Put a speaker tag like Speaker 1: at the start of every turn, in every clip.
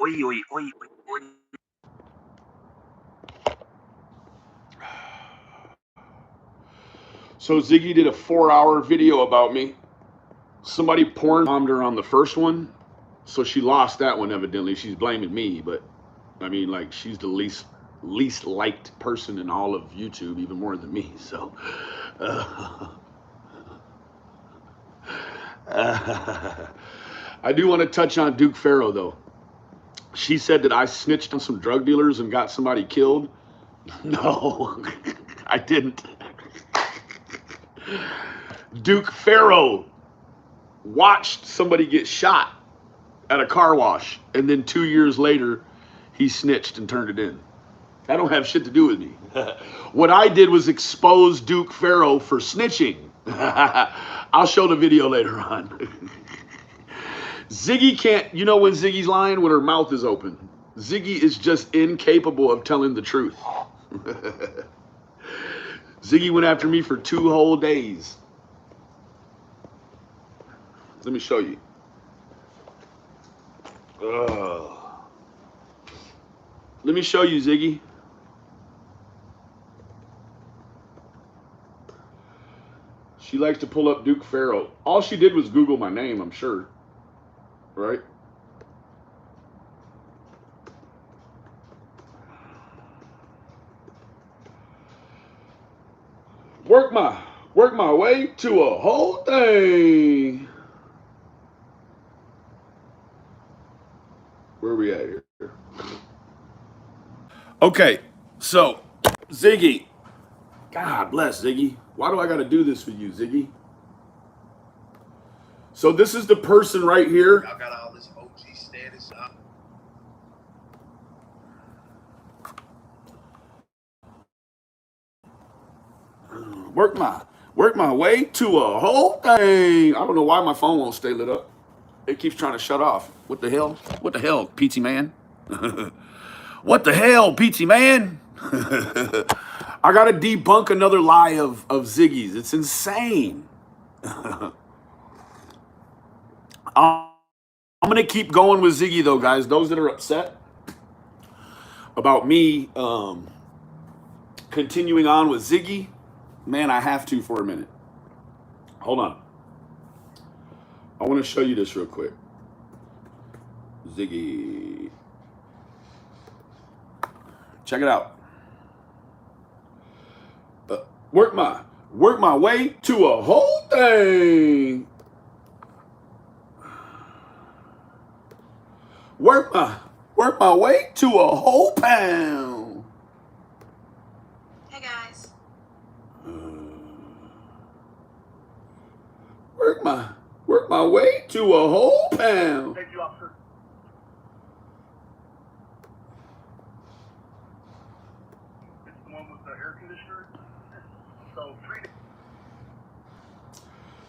Speaker 1: Oi, oi, oi, oi.
Speaker 2: So Ziggy did a 4-hour video about me. Somebody porn bombed her on the first one, so she lost that one evidently. She's blaming me, but I mean, like, she's the least liked person in all of YouTube, even more than me. So I do want to touch on Duke Farrow though. She said that I snitched on some drug dealers and got somebody killed. No, I didn't. Duke Farrow watched somebody get shot at a car wash, and then 2 years later, he snitched and turned it in. That don't have shit to do with me. What I did was expose Duke Farrow for snitching. I'll show the video later on. Ziggy can't, you know when Ziggy's lying? When her mouth is open. Ziggy is just incapable of telling the truth. Ziggy went after me for 2 whole days. Let me show you. Let me show you, Ziggy. She likes to pull up Duke Farrow. All she did was Google my name, I'm sure. Right? Work my way to a whole thing. Where are we at here? Okay, so Ziggy. God bless Ziggy. Why do I got to do this for you, Ziggy? So this is the person right here.
Speaker 3: Y'all got all this OG status up.
Speaker 2: Work my way to a whole thing. I don't know why my phone won't stay lit up. It keeps trying to shut off. What the hell? What the hell, PT man? What the hell, PT man? I gotta debunk another lie of Ziggy's. It's insane. I'm gonna keep going with Ziggy though, guys. Those that are upset about me continuing on with Ziggy, man, I have to for a minute. Hold on. I want to show you this real quick. Ziggy. Check it out. Work my way to a whole thing. Work my way to a whole pound.
Speaker 4: Hey guys.
Speaker 2: Work my way to a whole pound.
Speaker 3: Thank you, officer. It's the one with the air conditioner.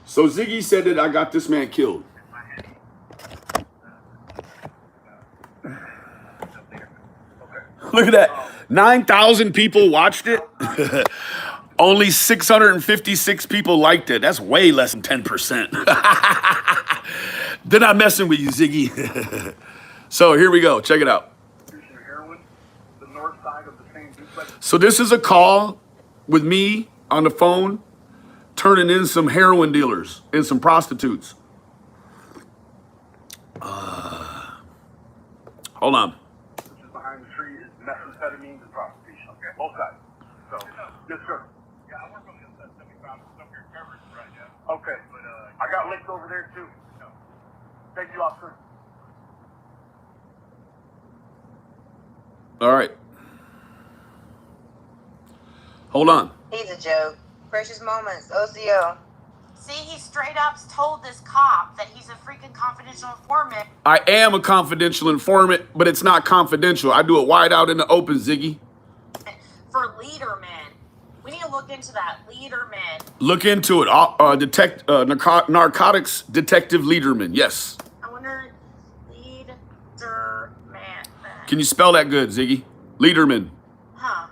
Speaker 2: So Ziggy said that I got this man killed. Look at that. 9,000 people watched it. Only 656 people liked it. That's way less than 10%. They're not messing with you, Ziggy. So here we go. Check it out. So this is a call with me on the phone turning in some heroin dealers and some prostitutes. Hold on.
Speaker 3: Behind the tree is methamphetamines and prostitution. Okay, both sides. So, yes, sir. Yeah, I work on the other side. We found some of your coverage right now. Okay, but I got licked over there too. No. Thank you, officer.
Speaker 2: All right. Hold on.
Speaker 5: He's a joke. Precious moments. OCO.
Speaker 4: See, he straight up told this cop that he's a freaking confidential informant.
Speaker 2: I am a confidential informant, but it's not confidential. I do it wide out in the open, Ziggy.
Speaker 4: For Leaderman. We need to look into that. Leaderman.
Speaker 2: Look into it. Narcotics detective Leaderman. Yes.
Speaker 4: I wonder, Leaderman.
Speaker 2: Can you spell that good, Ziggy? Leaderman.
Speaker 4: Huh.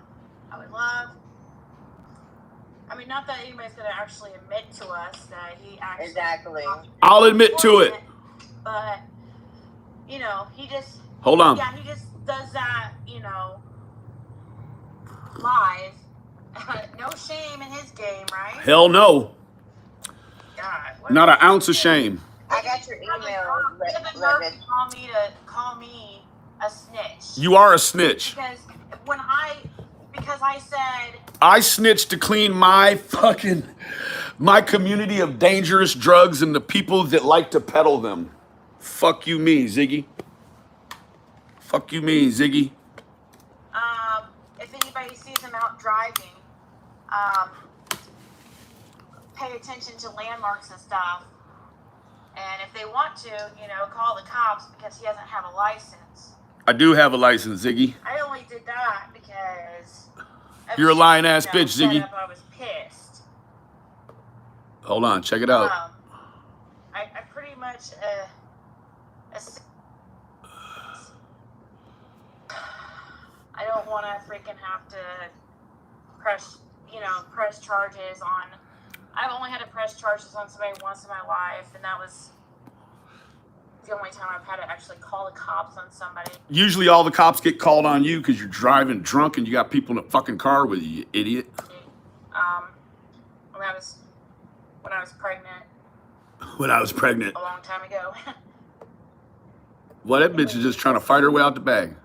Speaker 4: I would love. I mean, not that anybody's going to actually admit to us that he actually.
Speaker 5: Exactly.
Speaker 2: I'll admit to it.
Speaker 4: But, you know, he just.
Speaker 2: Hold on.
Speaker 4: Yeah, he just does that, you know, live. No shame in his game, right?
Speaker 2: Hell no.
Speaker 4: God,
Speaker 2: Not an ounce of shame.
Speaker 5: I got your email.
Speaker 4: Call me a snitch.
Speaker 2: You are a snitch.
Speaker 4: Because I said
Speaker 2: I snitched to clean my community of dangerous drugs and the people that like to peddle them. Fuck you me, Ziggy. Fuck you me, Ziggy.
Speaker 4: if anybody sees him out driving, pay attention to landmarks and stuff. And if they want to, you know, call the cops because he doesn't have a license.
Speaker 2: I do have a license, Ziggy.
Speaker 4: I only did that because
Speaker 2: you're a lying ass bitch, Ziggy.
Speaker 4: I was pissed.
Speaker 2: Hold on, check it out.
Speaker 4: I pretty much I don't want to freaking have to press charges on. I've only had to press charges on somebody once in my life, and that was the only time I've had to actually call the cops on somebody.
Speaker 2: Usually all the cops get called on you because you're driving drunk and you got people in a fucking car with you, you idiot.
Speaker 4: When I was pregnant.
Speaker 2: When I was pregnant.
Speaker 4: A long time ago.
Speaker 2: Well, that bitch is just trying to fight her way out the bag.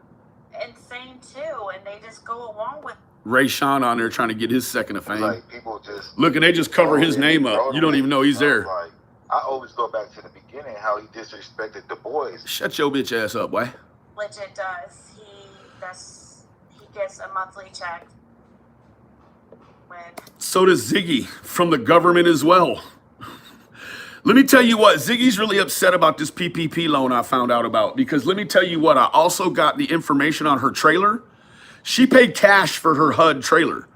Speaker 4: Insane too, and they just go along with
Speaker 2: Ray Sean on there trying to get his second of fame.
Speaker 1: Like people just
Speaker 2: look, and they just cover his name up. You don't even know he's there.
Speaker 1: Like, I always go back to the beginning, how he disrespected the boys.
Speaker 2: Shut your bitch ass up, boy.
Speaker 4: Legit does. He gets a monthly check.
Speaker 2: So does Ziggy from the government as well. Let me tell you what, Ziggy's really upset about this PPP loan I found out about, because let me tell you what, I also got the information on her trailer. She paid cash for her HUD trailer.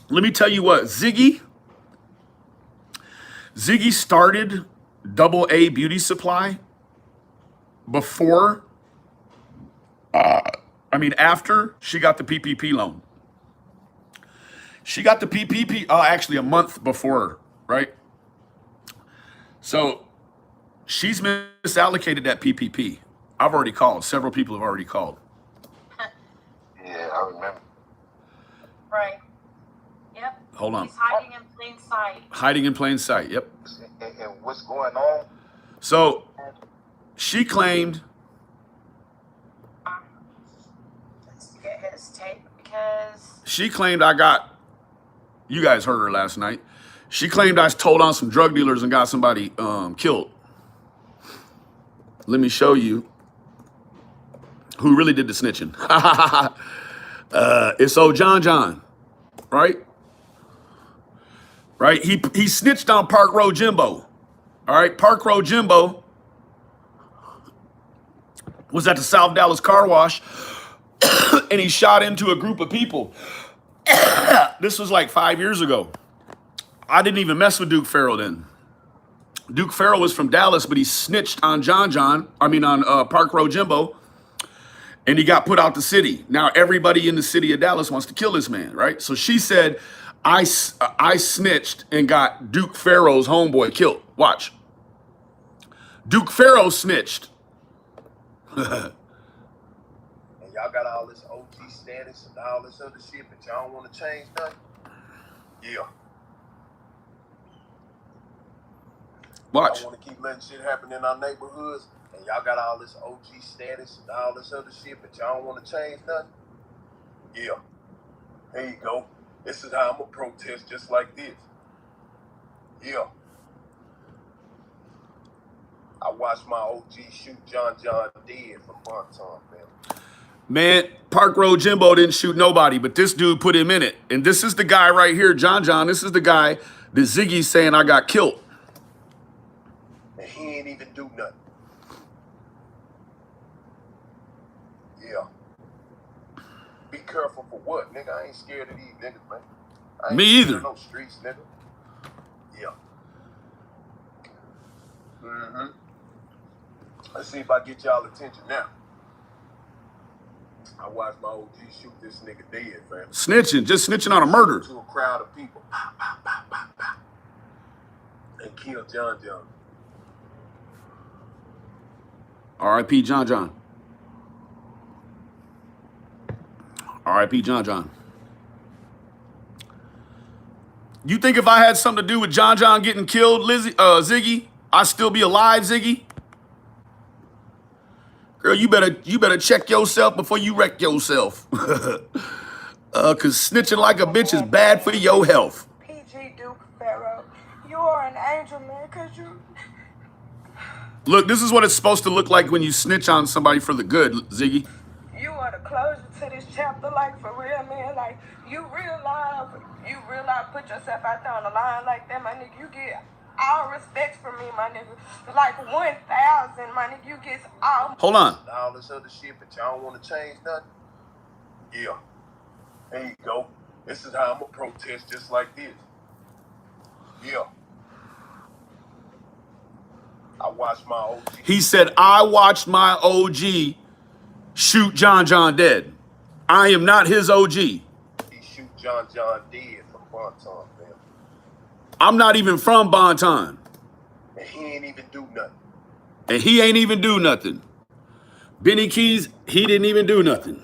Speaker 2: Let me tell you what, Ziggy started AA Beauty Supply after she got the PPP loan. She got the PPP, actually a month before, right? So she's misallocated that PPP. I've already called. Several people have already called.
Speaker 1: Yeah, I remember.
Speaker 4: Right. Yep.
Speaker 2: Hold on.
Speaker 4: He's hiding in plain sight.
Speaker 2: Hiding in plain sight, yep.
Speaker 1: And what's going on?
Speaker 2: So she claimed.
Speaker 4: Let's get his tape because.
Speaker 2: She claimed you guys heard her last night. She claimed I told on some drug dealers and got somebody killed. Let me show you who really did the snitching. It's old John, right? Right? He snitched on Park Road Jimbo. All right, Park Road Jimbo was at the South Dallas car wash and he shot into a group of people. This was like 5 years ago. I didn't even mess with Duke Farrow then. Duke Farrow was from Dallas, but he snitched on on Park Road Jimbo, and he got put out the city. Now everybody in the city of Dallas wants to kill this man, right? So she said, I snitched and got Duke Farrow's homeboy killed. Watch. Duke Farrow snitched.
Speaker 6: And y'all got all this OG status and all this other shit, but y'all don't want to change nothing? Yeah.
Speaker 2: Watch.
Speaker 6: I want to keep letting shit happen in our neighborhoods, and y'all got all this OG status and all this other shit, but y'all don't want to change nothing? Yeah. There you go. This is how I'm going to protest just like this. Yeah. I watched my OG shoot John dead from Bonton, man.
Speaker 2: Man, Park Road Jimbo didn't shoot nobody, but this dude put him in it. And this is the guy right here, John. This is the guy that Ziggy's saying I got killed.
Speaker 6: And he ain't even do nothing. Yeah. Be careful for what, nigga? I ain't scared of these niggas, man. I ain't
Speaker 2: Me
Speaker 6: scared
Speaker 2: either.
Speaker 6: of no streets, nigga. Yeah. Mm-hmm. Let's see if I get y'all attention now. I watched my OG shoot this nigga dead, fam.
Speaker 2: Snitching, just snitching on a murder.
Speaker 6: To a crowd of people. Pow, pow, pow, pow, pow. And kill John.
Speaker 2: R.I.P. John John. R.I.P. John John. You think if I had something to do with John John getting killed, Ziggy, I'd still be alive, Ziggy? Girl, you better check yourself before you wreck yourself. Cause snitching like a bitch is bad for your health.
Speaker 5: PG Duke Farrow, you are an angel, man, cause you...
Speaker 2: Look, this is what it's supposed to look like when you snitch on somebody for the good, Ziggy.
Speaker 5: You are the closure to this chapter, like, for real, man. Like, you realize, put yourself out there on the line like that, my nigga. You get all respect from me, my nigga. Like 1,000, my nigga. You get all...
Speaker 2: Hold on.
Speaker 6: All this other shit, but y'all don't want to change nothing? Yeah. There you go. This is how I'm going to protest just like this. Yeah. I watched my OG.
Speaker 2: He said, I watched my OG shoot John John dead. I am not his OG.
Speaker 6: He shoot John John dead from Bonton, man.
Speaker 2: I'm not even from Bonton.
Speaker 6: And he ain't even do nothing.
Speaker 2: And he ain't even do nothing. Benny Keys, he didn't even do nothing.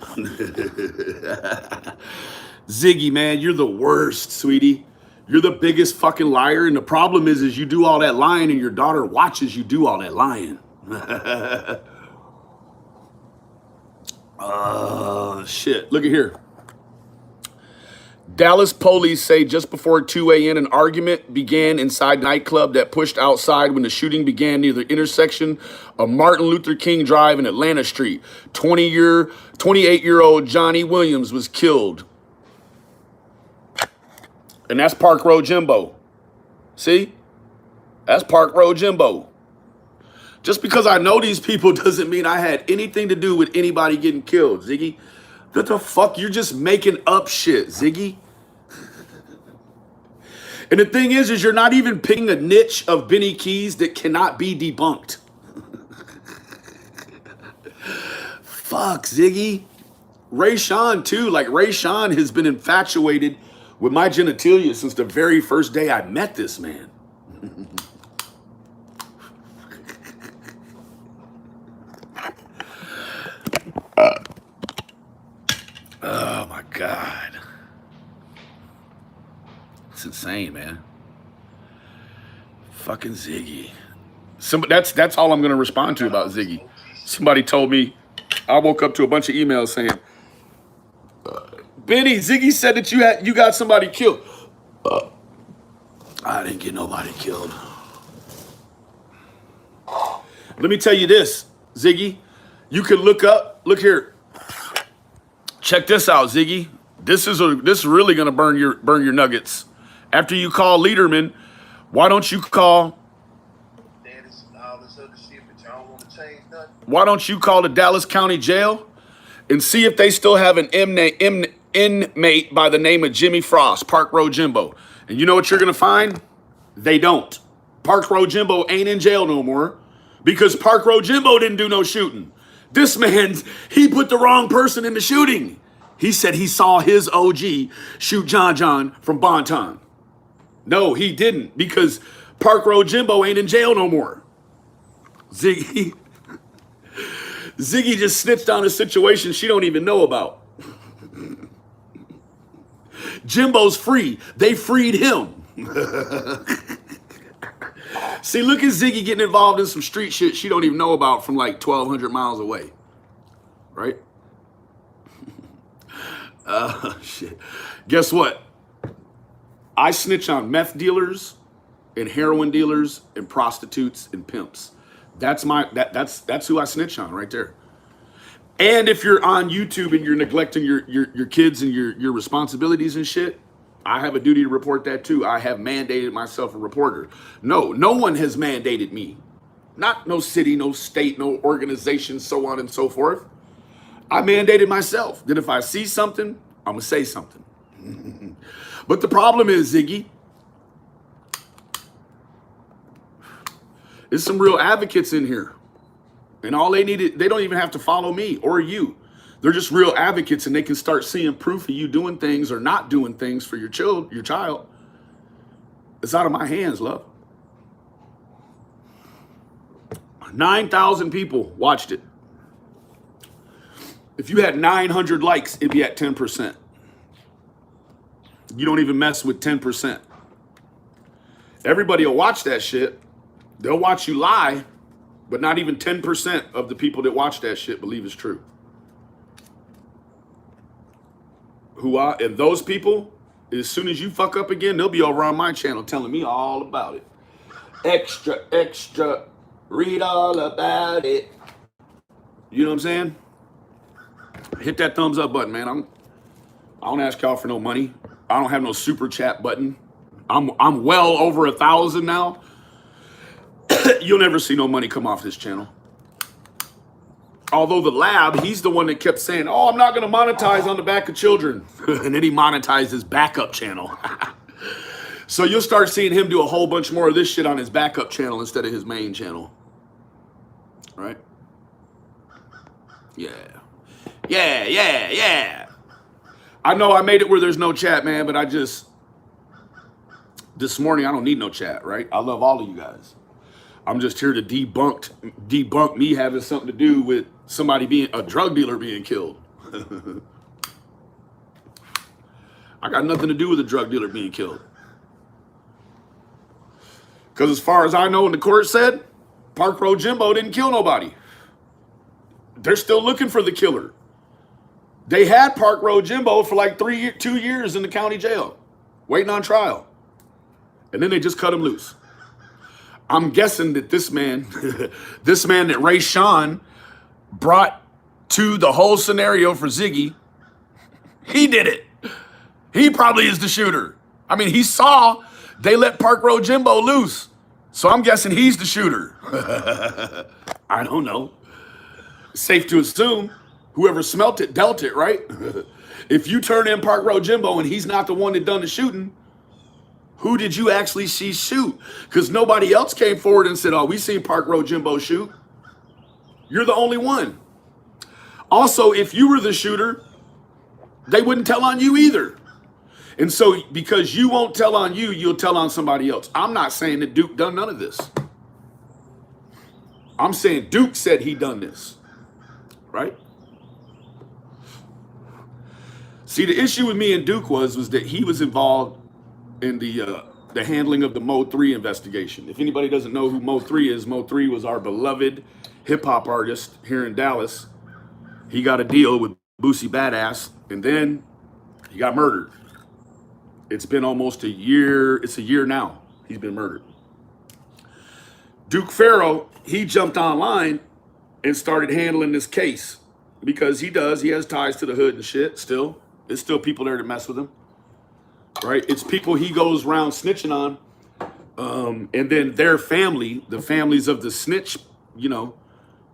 Speaker 2: Ziggy, man, you're the worst, sweetie. You're the biggest fucking liar. And the problem is you do all that lying and your daughter watches you do all that lying. Shit. Look at here. Dallas police say just before 2 a.m. an argument began inside nightclub that pushed outside when the shooting began near the intersection of Martin Luther King Drive and Atlanta Street. 28-year-old Johnny Williams was killed. And that's Park Road Jimbo. See? That's Park Road Jimbo. Just because I know these people doesn't mean I had anything to do with anybody getting killed, Ziggy. What the fuck? You're just making up shit, Ziggy. And the thing is you're not even picking a niche of Benny Keys that cannot be debunked. Fuck, Ziggy. Ray Sean, too. Like, Ray Sean has been infatuated with my genitalia since the very first day I met this man. Oh, my God. It's insane, man. Fucking Ziggy. That's all I'm going to respond to about Ziggy. Somebody told me, I woke up to a bunch of emails saying, Benny, Ziggy said that you got somebody killed. I didn't get nobody killed. Let me tell you this, Ziggy. You can look here. Check this out, Ziggy. This is really gonna burn your nuggets. After you call Lederman, why don't you call?
Speaker 6: All this other shit, but y'all don't want to change nothing.
Speaker 2: Why don't you call the Dallas County Jail and see if they still have an inmate by the name of Jimmy Frost, Park Road Jimbo? And you know what you're gonna find? They don't. Park Road Jimbo ain't in jail no more because Park Road Jimbo didn't do no shooting. This man, he put the wrong person in the shooting. He said he saw his OG shoot John John from Bonton. No, he didn't, because Park Road Jimbo ain't in jail no more. Ziggy just snitched on a situation she don't even know about. Jimbo's free. They freed him. See, look at Ziggy getting involved in some street shit she don't even know about from like 1,200 miles away. Right? Shit. Guess what? I snitch on meth dealers and heroin dealers and prostitutes and pimps. That's who I snitch on right there. And if you're on YouTube and you're neglecting your kids and your responsibilities and shit, I have a duty to report that too. I have mandated myself a reporter. No one has mandated me. Not no city, no state, no organization, so on and so forth. I mandated myself that if I see something, I'm going to say something. But the problem is, Ziggy, there's some real advocates in here. And all they need, they don't even have to follow me or you. They're just real advocates, and they can start seeing proof of you doing things or not doing things for your child. It's out of my hands, love. 9,000 people watched it. If you had 900 likes, it'd be at 10%. You don't even mess with 10%. Everybody will watch that shit. They'll watch you lie, but not even 10% of the people that watch that shit believe it's true. And those people, as soon as you fuck up again, they'll be over on my channel telling me all about it. Extra, extra, read all about it. You know what I'm saying? Hit that thumbs up button, man. I don't ask y'all for no money. I don't have no super chat button. I'm well over 1,000 now. You'll never see no money come off this channel. Although the lab, he's the one that kept saying, oh, I'm not going to monetize on the back of children. And then he monetized his backup channel. So you'll start seeing him do a whole bunch more of this shit on his backup channel instead of his main channel. Right? Yeah. Yeah, yeah, yeah. I know I made it where there's no chat, man, but this morning, I don't need no chat, right? I love all of you guys. I'm just here to debunk me having something to do with somebody being a drug dealer being killed. I got nothing to do with a drug dealer being killed. Because as far as I know, and the court said, Park Road Jimbo didn't kill nobody. They're still looking for the killer. They had Park Road Jimbo for like 2 years in the county jail, waiting on trial. And then they just cut him loose. I'm guessing that this man, this man that Ray Sean brought to the whole scenario for Ziggy, he did it. He probably is the shooter. I mean, he saw they let Park Road Jimbo loose. So I'm guessing he's the shooter. I don't know. Safe to assume whoever smelt it, dealt it, right? If you turn in Park Road Jimbo and he's not the one that done the shooting, who did you actually see shoot? Because nobody else came forward and said, oh, we seen Park Road Jimbo shoot. You're the only one. Also, if you were the shooter, they wouldn't tell on you either. And so because you won't tell on you, you'll tell on somebody else. I'm not saying that Duke done none of this. I'm saying Duke said he done this, right? See, the issue with me and Duke was that he was involved in the handling of the Mo 3 investigation. If anybody doesn't know who Mo 3 is, Mo 3 was our beloved hip-hop artist here in Dallas. He got a deal with Boosie Badass, and then he got murdered. It's been almost a year. It's a year now he's been murdered. Duke Farrow, he jumped online and started handling this case because he has ties to the hood and shit still. There's still people there to mess with him. Right? It's people he goes around snitching on. And then their family, the families of the snitch, you know,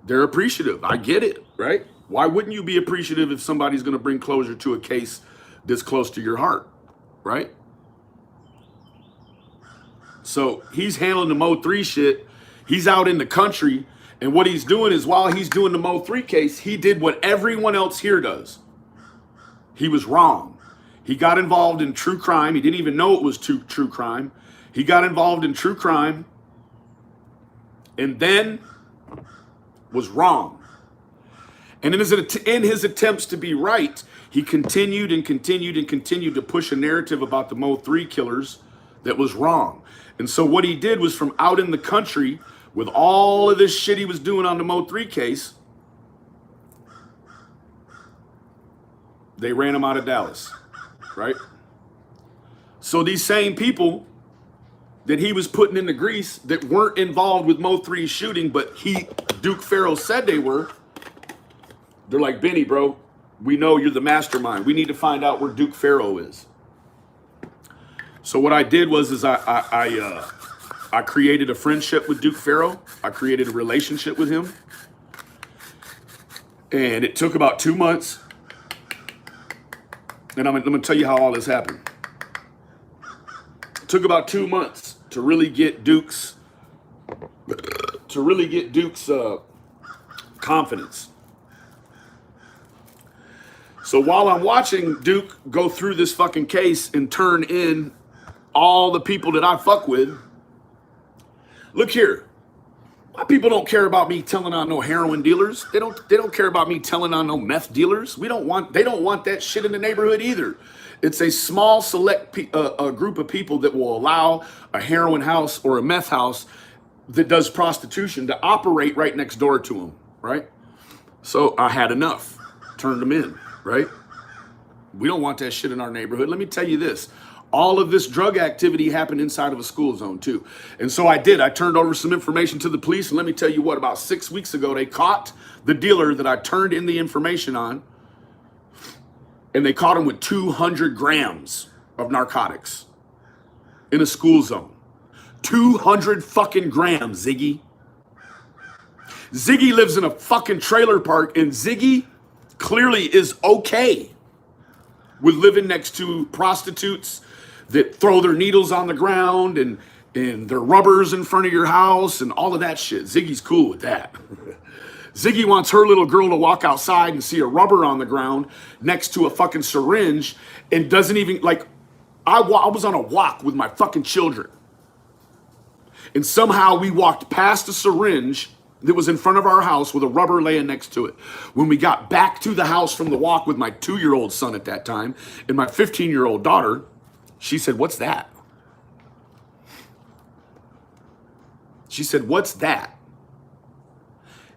Speaker 2: they're appreciative. I get it, right? Why wouldn't you be appreciative if somebody's going to bring closure to a case this close to your heart, right? So he's handling the Mo 3 shit. He's out in the country. And what he's doing is while he's doing the Mo 3 case, he did what everyone else here does. He was wrong. He got involved in true crime. He didn't even know it was true crime. He got involved in true crime and then was wrong. And in his attempts to be right, he continued to push a narrative about the Mo 3 killers that was wrong. And so what he did was from out in the country with all of this shit he was doing on the Mo 3 case, they ran him out of Dallas, right? So these same people that he was putting in the grease that weren't involved with Mo 3's shooting, but Duke Farrow said they were, they're like, Benny, bro, we know you're the mastermind. We need to find out where Duke Farrow is. So what I did was I created a friendship with Duke Farrow. I created a relationship with him. And it took about 2 months. And I'm going to tell you how all this happened. It took about 2 months to really get Duke's confidence. So while I'm watching Duke go through this fucking case and turn in all the people that I fuck with, look here. Why people don't care about me telling on no heroin dealers? They don't care about me telling on no meth dealers. They don't want that shit in the neighborhood either. It's a small select a group of people that will allow a heroin house or a meth house that does prostitution to operate right next door to them, right? So I had enough, turned them in, right? We don't want that shit in our neighborhood. Let me tell you this. All of this drug activity happened inside of a school zone too. And so I did. I turned over some information to the police. And let me tell you what, about 6 weeks ago, they caught the dealer that I turned in the information on. And they caught him with 200 grams of narcotics in a school zone. 200 fucking grams, Ziggy. Ziggy lives in a fucking trailer park, and Ziggy clearly is okay with living next to prostitutes that throw their needles on the ground and their rubbers in front of your house and all of that shit. Ziggy's cool with that. Ziggy wants her little girl to walk outside and see a rubber on the ground next to a fucking syringe and doesn't even, like, I was on a walk with my fucking children. And somehow we walked past a syringe that was in front of our house with a rubber laying next to it. When we got back to the house from the walk with my 2-year-old son at that time and my 15-year-old daughter, she said, "What's that?" She said, "What's that?"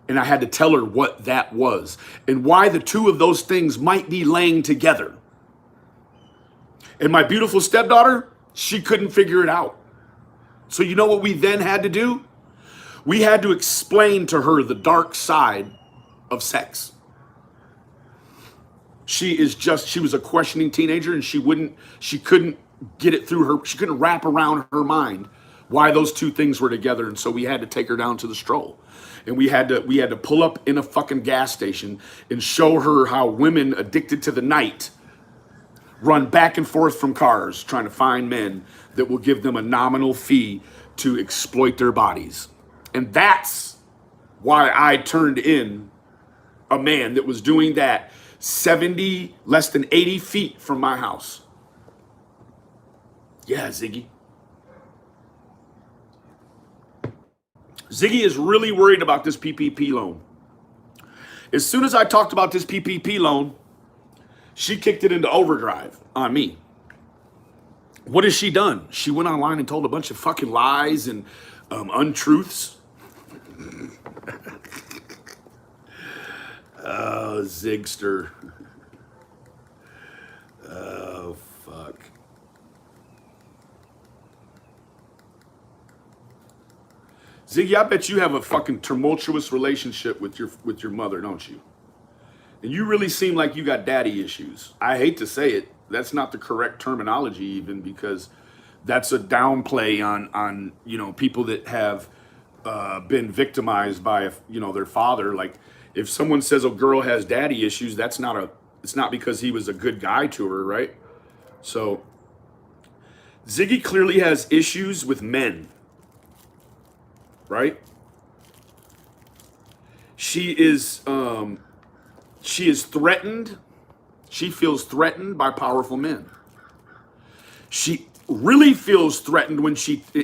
Speaker 2: And I had to tell her what that was and why the two of those things might be laying together. And my beautiful stepdaughter, she couldn't figure it out. So you know what we then had to do? We had to explain to her the dark side of sex. She was a questioning teenager, and she couldn't get it through her, she couldn't wrap around her mind why those two things were together. And so we had to take her down to the stroll. And we had to pull up in a fucking gas station and show her how women addicted to the night run back and forth from cars trying to find men that will give them a nominal fee to exploit their bodies. And that's why I turned in a man that was doing that less than 80 feet from my house. Yeah, Ziggy. Ziggy is really worried about this PPP loan. As soon as I talked about this PPP loan, she kicked it into overdrive on me. What has she done? She went online and told a bunch of fucking lies and untruths. Oh, Zigster. Oh, fuck. Ziggy, I bet you have a fucking tumultuous relationship with your mother, don't you? And you really seem like you got daddy issues. I hate to say it. That's not the correct terminology even, because that's a downplay on people that have been victimized by their father. Like, if someone says a girl has daddy issues, it's not because he was a good guy to her, right? So Ziggy clearly has issues with men, right? She is threatened. She feels threatened by powerful men. She really feels threatened when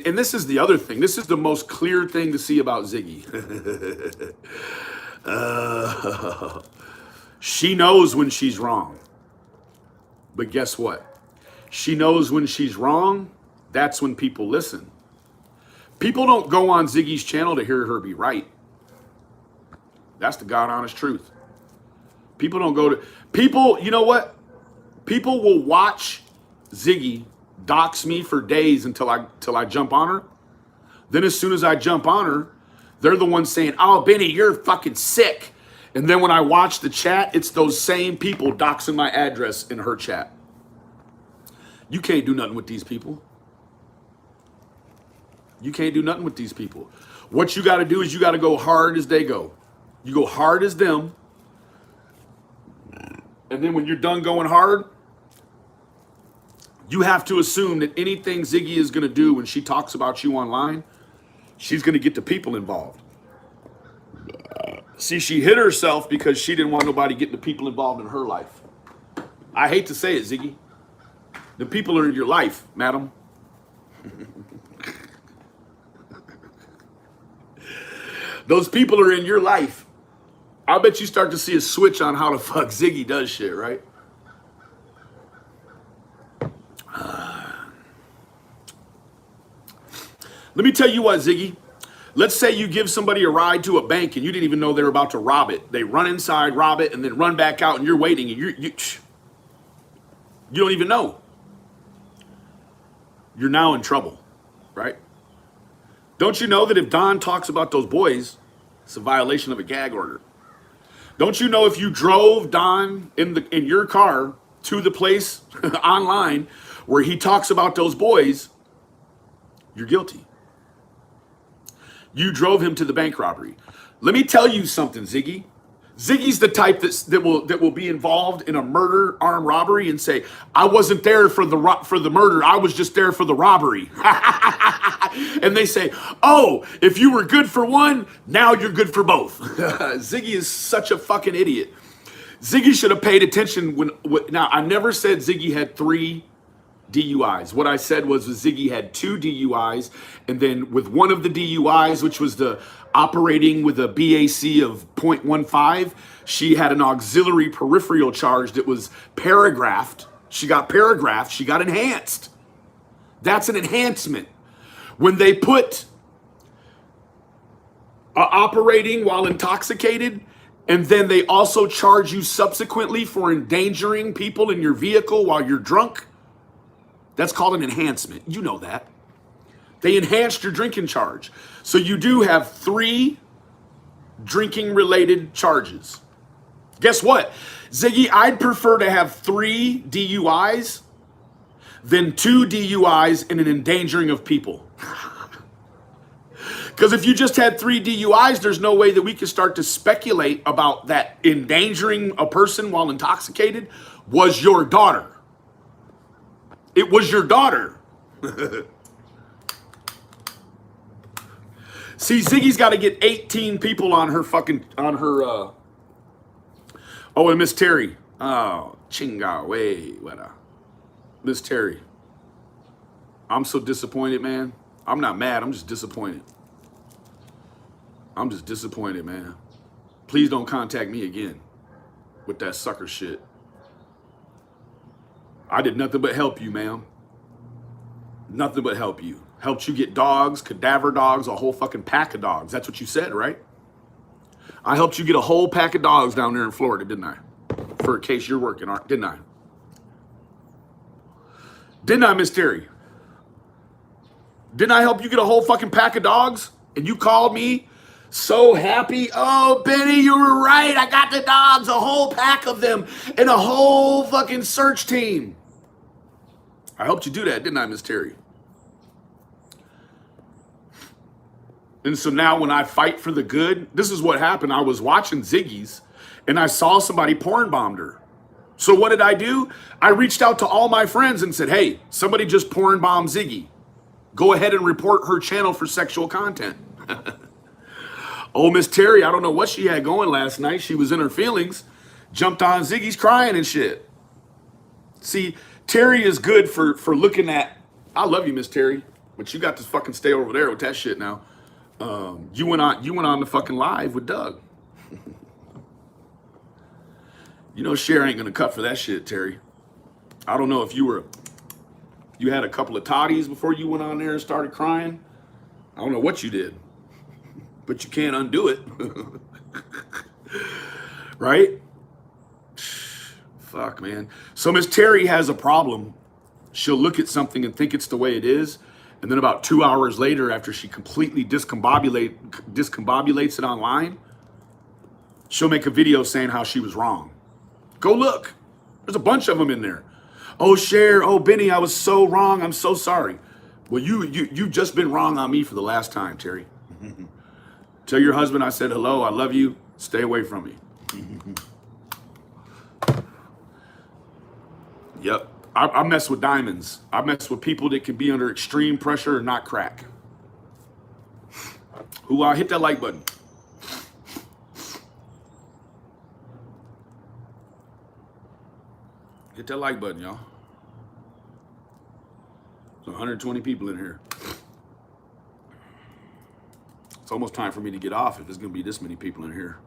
Speaker 2: and this is the other thing. This is the most clear thing to see about Ziggy. She knows when she's wrong. But guess what? She knows when she's wrong. That's when people listen. People don't go on Ziggy's channel to hear her be right. That's the God honest truth. People don't go to people. You know what? People will watch Ziggy dox me for days until I jump on her. Then as soon as I jump on her, they're the ones saying, "Oh, Benny, you're fucking sick." And then when I watch the chat, it's those same people doxing my address in her chat. You can't do nothing with these people. You can't do nothing with these people. What you got to do is you got to go hard as they go. You go hard as them. And then when you're done going hard, you have to assume that anything Ziggy is going to do when she talks about you online, she's going to get the people involved. See, she hit herself because she didn't want nobody getting the people involved in her life. I hate to say it, Ziggy. The people are in your life, madam. Those people are in your life. I bet you start to see a switch on how the fuck Ziggy does shit, right? Let me tell you what, Ziggy. Let's say you give somebody a ride to a bank and you didn't even know they were about to rob it. They run inside, rob it, and then run back out, and you're waiting, and you don't even know. You're now in trouble, right? Don't you know that if Don talks about those boys, it's a violation of a gag order? Don't you know if you drove Don in your car to the place online where he talks about those boys, you're guilty. You drove him to the bank robbery. Let me tell you something, Ziggy. Ziggy's the type that will be involved in a murder, armed robbery, and say, "I wasn't there for the murder. I was just there for the robbery." And they say, "Oh, if you were good for one, now you're good for both." Ziggy is such a fucking idiot. Ziggy should have paid attention now, I never said Ziggy had 3 DUIs. What I said was Ziggy had 2 DUIs, and then with one of the DUIs, which was the operating with a BAC of 0.15, she had an auxiliary peripheral charge that was paragraphed. She got paragraphed. She got enhanced. That's an enhancement. When they put operating while intoxicated, and then they also charge you subsequently for endangering people in your vehicle while you're drunk, that's called an enhancement. You know that. They enhanced your drinking charge. So you do have 3 drinking-related charges. Guess what? Ziggy, I'd prefer to have 3 DUIs than 2 DUIs and an endangering of people. Because if you just had 3 DUIs, there's no way that we could start to speculate about that endangering a person while intoxicated was your daughter. It was your daughter. See, Ziggy's got to get 18 people on her oh, and Miss Terry. Oh, chinga, way, Miss Terry. I'm so disappointed, man. I'm not mad. I'm just disappointed. I'm just disappointed, man. Please don't contact me again with that sucker shit. I did nothing but help you, ma'am. Nothing but help you. Helped you get dogs, cadaver dogs, a whole fucking pack of dogs. That's what you said, right? I helped you get a whole pack of dogs down there in Florida, didn't I? For a case you're working on, didn't I? Didn't I, Miss Terry? Didn't I help you get a whole fucking pack of dogs? And you called me so happy. "Oh, Benny, you were right. I got the dogs, a whole pack of them, and a whole fucking search team." I helped you do that, didn't I, Miss Terry? And so now when I fight for the good, this is what happened. I was watching Ziggy's, and I saw somebody porn bombed her. So what did I do? I reached out to all my friends and said, "Hey, somebody just porn bombed Ziggy. Go ahead and report her channel for sexual content." Oh, Miss Terry, I don't know what she had going last night. She was in her feelings. Jumped on Ziggy's crying and shit. See, Terry is good for looking at, I love you, Miss Terry, but you got to fucking stay over there with that shit now. You went on the fucking live with Doug. You know Cher ain't gonna cut for that shit, Terry. I don't know if you had a couple of toddies before you went on there and started crying. I don't know what you did, but you can't undo it. Right? Fuck, man. So Miss Terry has a problem. She'll look at something and think it's the way it is, and then about 2 hours later, after she completely discombobulates it online, she'll make a video saying how she was wrong. Go look. There's a bunch of them in there. "Oh, Cher, oh, Benny, I was so wrong. I'm so sorry." Well, you've just been wrong on me for the last time, Terry. Tell your husband I said hello. I love you. Stay away from me. Yep. I mess with diamonds. I mess with people that can be under extreme pressure and not crack. Hit that like button. Hit that like button, y'all. There's 120 people in here. It's almost time for me to get off if there's going to be this many people in here.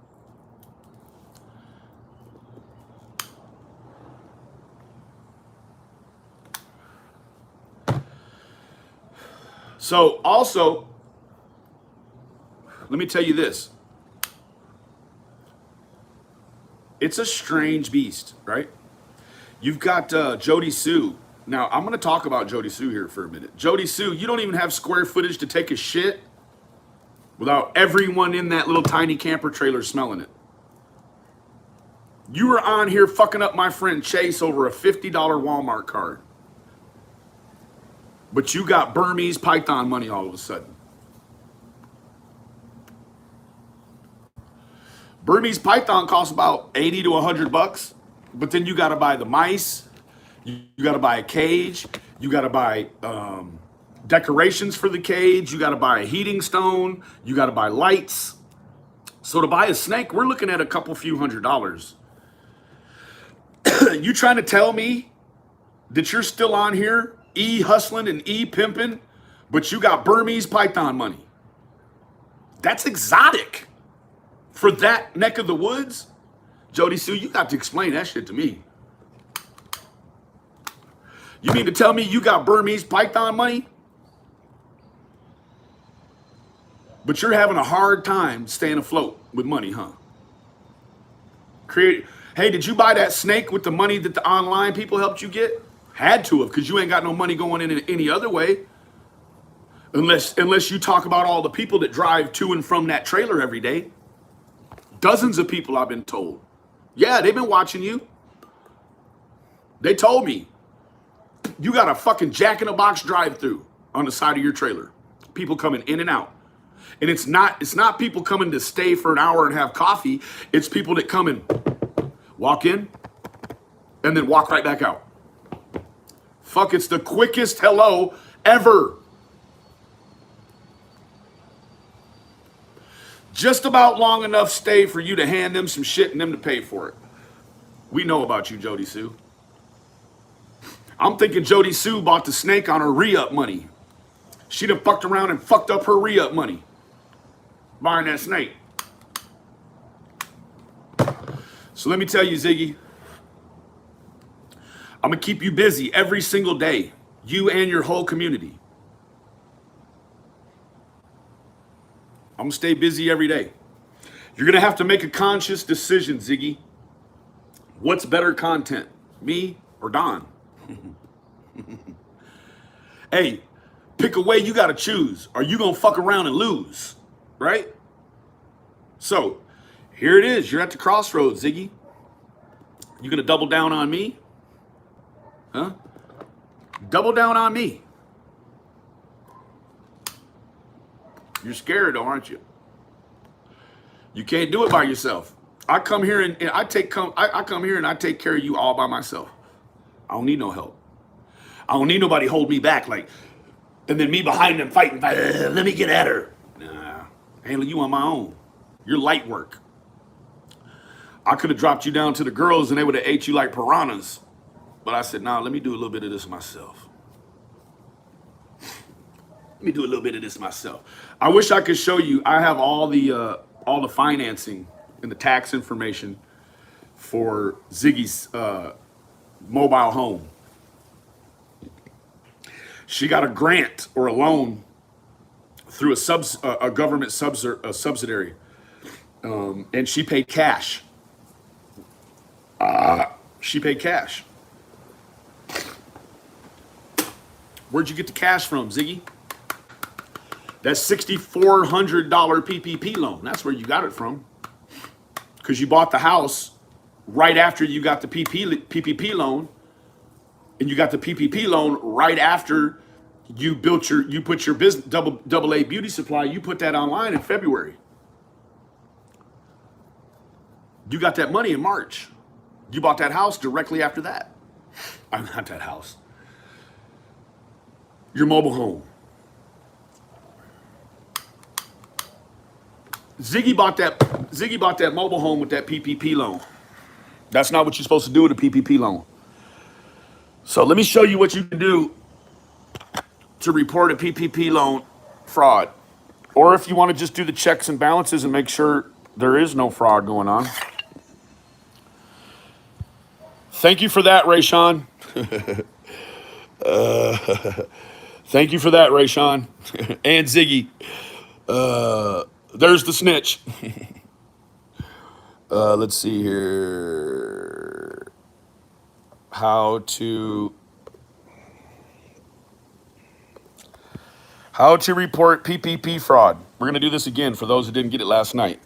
Speaker 2: So also, let me tell you this. It's a strange beast, right? You've got Jody Sue. Now, I'm going to talk about Jody Sue here for a minute. Jody Sue, you don't even have square footage to take a shit without everyone in that little tiny camper trailer smelling it. You were on here fucking up my friend Chase over a $50 Walmart card. But you got Burmese Python money all of a sudden. Burmese Python costs about 80 to 100 bucks, but then you got to buy the mice, you got to buy a cage, you got to buy decorations for the cage, you got to buy a heating stone, you got to buy lights. So to buy a snake, we're looking at a couple few $100s. You trying to tell me that you're still on here, hustling and pimping, but you got Burmese Python money? That's exotic. For that neck of the woods, Jody Sue, you got to explain that shit to me. You mean to tell me you got Burmese Python money? But you're having a hard time staying afloat with money, huh? Hey, did you buy that snake with the money that the online people helped you get? Had to have, because you ain't got no money going in any other way. Unless you talk about all the people that drive to and from that trailer every day. Dozens of people, I've been told. Yeah, they've been watching you. They told me. You got a fucking jack-in-a-box drive-through on the side of your trailer. People coming in and out. And it's not people coming to stay for an hour and have coffee. It's people that come and walk in and then walk right back out. Fuck, it's the quickest hello ever. Just about long enough stay for you to hand them some shit and them to pay for it. We know about you, Jody Sue. I'm thinking Jody Sue bought the snake on her re-up money. She done fucked around and fucked up her re-up money buying that snake. So let me tell you, Ziggy, I'm going to keep you busy every single day, you and your whole community. I'm going to stay busy every day. You're going to have to make a conscious decision, Ziggy. What's better content, me or Don? Hey, pick a way you got to choose. Or you going to fuck around and lose, right? So, here it is. You're at the crossroads, Ziggy. You going to double down on me? Huh? Double down on me. You're scared, aren't you? You can't do it by yourself. I come here and I come here and I take care of you all by myself. I don't need no help. I don't need nobody hold me back and then me behind them fighting. Let me get at her. Nah, handle you on my own. You're light work. I could have dropped you down to the girls and they would have ate you like piranhas. But I said, nah, let me do a little bit of this myself. Let me do a little bit of this myself. I wish I could show you. I have all the financing and the tax information for Ziggy's mobile home. She got a grant or a loan through a government subsidiary, and she paid cash. She paid cash. Where'd you get the cash from, Ziggy? That $6,400 PPP loan. That's where you got it from. Because you bought the house right after you got the PPP loan. And you got the PPP loan right after you put your business, double A beauty supply, you put that online in February. You got that money in March. You bought that house directly after that. I'm not that house. Your mobile home. Ziggy bought that mobile home with that PPP loan. That's not what you're supposed to do with a PPP loan. So let me show you what you can do to report a PPP loan fraud. Or if you want to just do the checks and balances and make sure there is no fraud going on. Thank you for that, Rayshawn. Thank you for that, Rayshawn. And Ziggy. There's the snitch. Let's see here. How to report PPP fraud. We're going to do this again for those who didn't get it last night.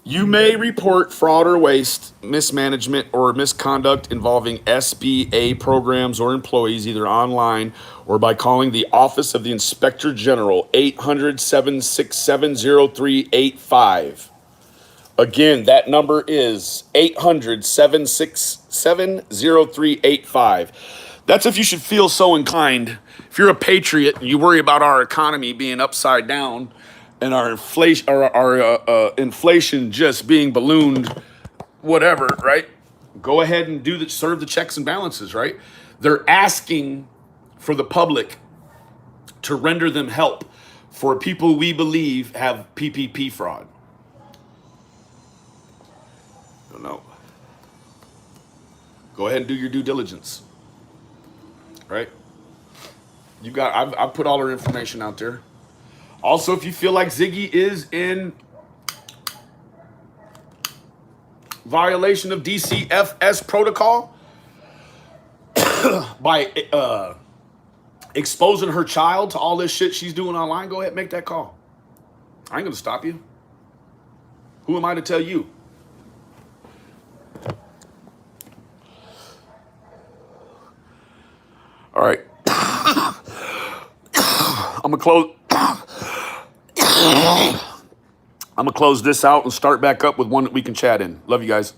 Speaker 2: You may report fraud or waste, mismanagement, or misconduct involving SBA programs or employees either online or by calling the Office of the Inspector General, 800-767-0385. Again, that number is 800-767-0385. That's if you should feel so inclined. If you're a patriot and you worry about our economy being upside down and our inflation just being ballooned, whatever, right? Go ahead and serve the checks and balances, right? They're asking for the public to render them help for people we believe have PPP fraud. Don't know. Go ahead and do your due diligence, right? I've put all our information out there. Also, if you feel like Ziggy is in violation of DCFS protocol by exposing her child to all this shit she's doing online, go ahead and make that call. I ain't gonna stop you. Who am I to tell you? All right. I'm gonna close this out and start back up with one that we can chat in. Love you guys.